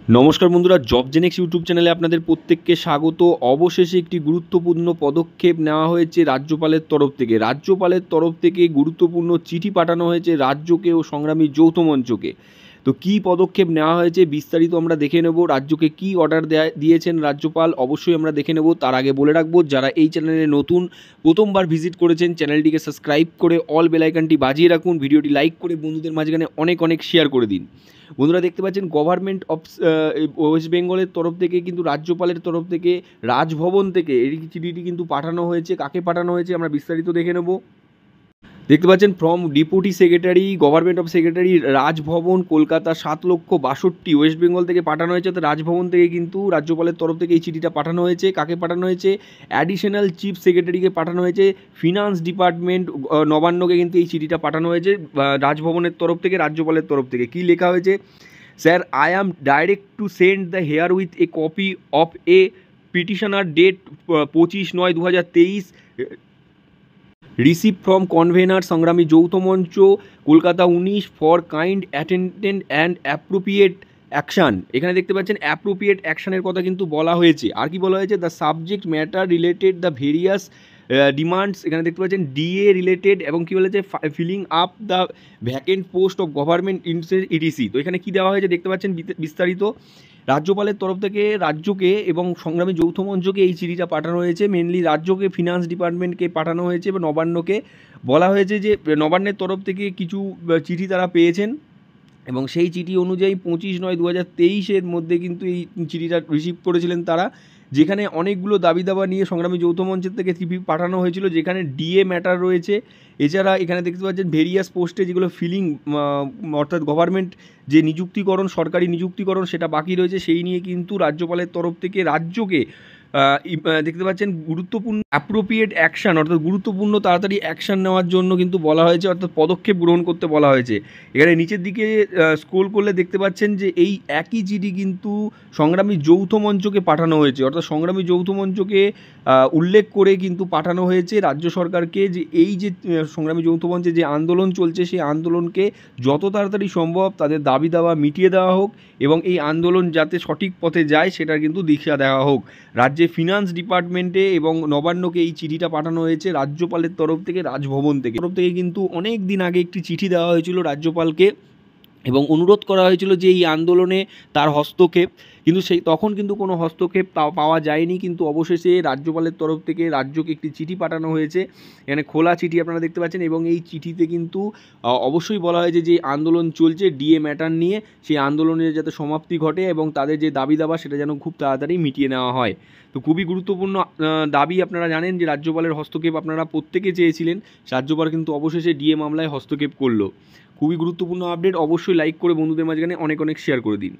নমস্কার বন্ধুরা, job Genex YouTube চ্যানেলে আপনাদের প্রত্যেককে স্বাগত। অবশেষে একটি গুরুত্বপূর্ণ পদক্ষেপ নেওয়া হয়েছে রাজ্যপালের তরফ থেকে। রাজ্যপালের তরফ থেকে গুরুত্বপূর্ণ চিঠি পাঠানো হয়েছে রাজ্যকে ও সংগ্রামী যৌথ মঞ্চকে। তো কী পদক্ষেপ নেওয়া হয়েছে বিস্তারিত আমরা দেখে নেব। রাজ্যকে কী অর্ডার দিয়েছেন রাজ্যপাল অবশ্যই আমরা দেখে নেব। তার আগে বলে রাখবো, যারা এই চ্যানেলে নতুন প্রথমবার ভিজিট করেছেন চ্যানেলটিকে সাবস্ক্রাইব করে অল বেল আইকনটি বাজিয়ে রাখুন, ভিডিওটি লাইক করে বন্ধুদের মাঝখানে অনেক অনেক শেয়ার করে দিন। বন্ধুরা দেখতে পাচ্ছেন গভর্নমেন্ট অফ ওয়েস্ট বেঙ্গলের তরফ থেকে কিন্তু রাজ্যপালের তরফ থেকে রাজভবন থেকে এই চিঠিটি কিন্তু পাঠানো হয়েছে। কাকে পাঠানো হয়েছে আমরা বিস্তারিত দেখে নেব। দেখতে পাচ্ছেন from deputy secretary government of secretary Raj Bhavan Kolkata 7,62,000 West Bengal থেকে পাঠানো হয়েছে। তো রাজভবন থেকে কিন্তু রাজ্যপালের তরফ থেকে এই চিঠিটা পাঠানো হয়েছে। কাকে পাঠানো হয়েছে? অ্যাডিশনাল চিফ সেক্রেটারিকে পাঠানো হয়েছে। ফিনান্স ডিপার্টমেন্ট নবান্নকে কিন্তু এই চিঠিটা পাঠানো হয়েছে রাজভবনের তরফ থেকে, রাজ্যপালের তরফ থেকে। কী লেখা হয়েছে? Sir, I am directed to send the herewith a copy of a petitioner date 25/9/2023 receive from convener Sangrami Joutha Mancha Kolkata 19 for kind attendant and appropriate action. এখানে দেখতে পাচ্ছেন অ্যাপ্রোপ্রিয়েট অ্যাকশানের কথা কিন্তু বলা হয়েছে। আর কি বলা হয়েছে? The subject matter related the various demands. এখানে দেখতে পাচ্ছেন ডিএ রিলেটেড এবং কী বলেছে filling up the vacant post of government etc. তো এখানে কী দেওয়া হয়েছে দেখতে পাচ্ছেন বিস্তারিত। রাজ্যপালের তরফ থেকে রাজ্যকে এবং সংগ্রামী যৌথ মঞ্চকে এই চিঠিটা পাঠানো হয়েছে। মেনলি রাজ্যকে, ফিনান্স ডিপার্টমেন্টকে পাঠানো হয়েছে এবং নবান্নকে বলা হয়েছে যে নবান্নের তরফ থেকে কিছু চিঠি তারা পেয়েছেন এবং সেই চিঠি অনুযায়ী 25/9/2023 মধ্যে কিন্তু এই চিঠিটা রিসিভ করেছিলেন তারা, যেখানে অনেকগুলো দাবি দাবা নিয়ে সংগ্রামী যৌথ মঞ্চের থেকে চিঠি পাঠানো হয়েছিল, যেখানে ডিএ ম্যাটার রয়েছে। এছাড়া এখানে দেখতে পাচ্ছেন ভেরিয়াস পোস্টে যেগুলো ফিলিং অর্থাৎ গভর্নমেন্ট যে নিযুক্তিকরণ, সরকারি নিযুক্তিকরণ সেটা বাকি রয়েছে, সেই নিয়ে কিন্তু রাজ্যপালের তরফ থেকে রাজ্যকে দেখতে পাচ্ছেন গুরুত্বপূর্ণ অ্যাপ্রোপ্রিয়েট অ্যাকশান অর্থাৎ গুরুত্বপূর্ণ তাড়াতাড়ি অ্যাকশান নেওয়ার জন্য কিন্তু বলা হয়েছে, অর্থাৎ পদক্ষেপ গ্রহণ করতে বলা হয়েছে। এখানে নিচের দিকে স্ক্রল করলে দেখতে পাচ্ছেন যে এই একই চিঠি কিন্তু সংগ্রামী যৌথ মঞ্চকে পাঠানো হয়েছে, অর্থাৎ সংগ্রামী যৌথ মঞ্চকে উল্লেখ করে কিন্তু পাঠানো হয়েছে রাজ্য সরকারকে যে এই যে সংগ্রামী যৌথ মঞ্চে যে আন্দোলন চলছে সেই আন্দোলনকে যত তাড়াতাড়ি সম্ভব তাদের দাবি দাওয়া মিটিয়ে দেওয়া হোক এবং এই আন্দোলন যাতে সঠিক পথে যায় সেটার কিন্তু দিশা দেওয়া হোক। রাজ্যে ফিনান্স ডিপার্টমেন্টে এবং নবান্নকে এই চিঠিটা পাঠানো হয়েছে রাজ্যপালের তরফ থেকে, রাজভবন থেকে তরফ থেকে কিন্তু অনেক দিন আগে একটি চিঠি দেওয়া হয়েছিল রাজ্যপালকে এবং অনুরোধ করা হয়েছিল যে এই আন্দোলনে তার হস্তক্ষেপ, কিন্তু তখন কিন্তু কোনো হস্তক্ষেপ পাওয়া যায়নি। কিন্তু অবশেষে রাজ্যপালের তরফ থেকে রাজ্যকে একটি চিঠি পাঠানো হয়েছে, এখানে খোলা চিঠি আপনারা দেখতে পাচ্ছেন এবং এই চিঠিতে কিন্তু অবশ্যই বলা হয়েছে যে আন্দোলন চলছে ডিএ ম্যাটার নিয়ে, সেই আন্দোলনের যাতে সমাপ্তি ঘটে এবং তাদের যে দাবি দাবা সেটা যেন খুব তাড়াতাড়ি মিটিয়ে নেওয়া হয়। তো খুবই গুরুত্বপূর্ণ দাবি। আপনারা জানেন যে রাজ্যপালের হস্তক্ষেপ আপনারা প্রত্যেকে চেয়েছিলেন, রাজ্যপাল কিন্তু অবশেষে ডিএ মামলায় হস্তক্ষেপ করলো। খুবই গুরুত্বপূর্ণ আপডেট, অবশ্যই লাইক করে বন্ধুদের মাঝখানে অনেক অনেক শেয়ার করে দিন।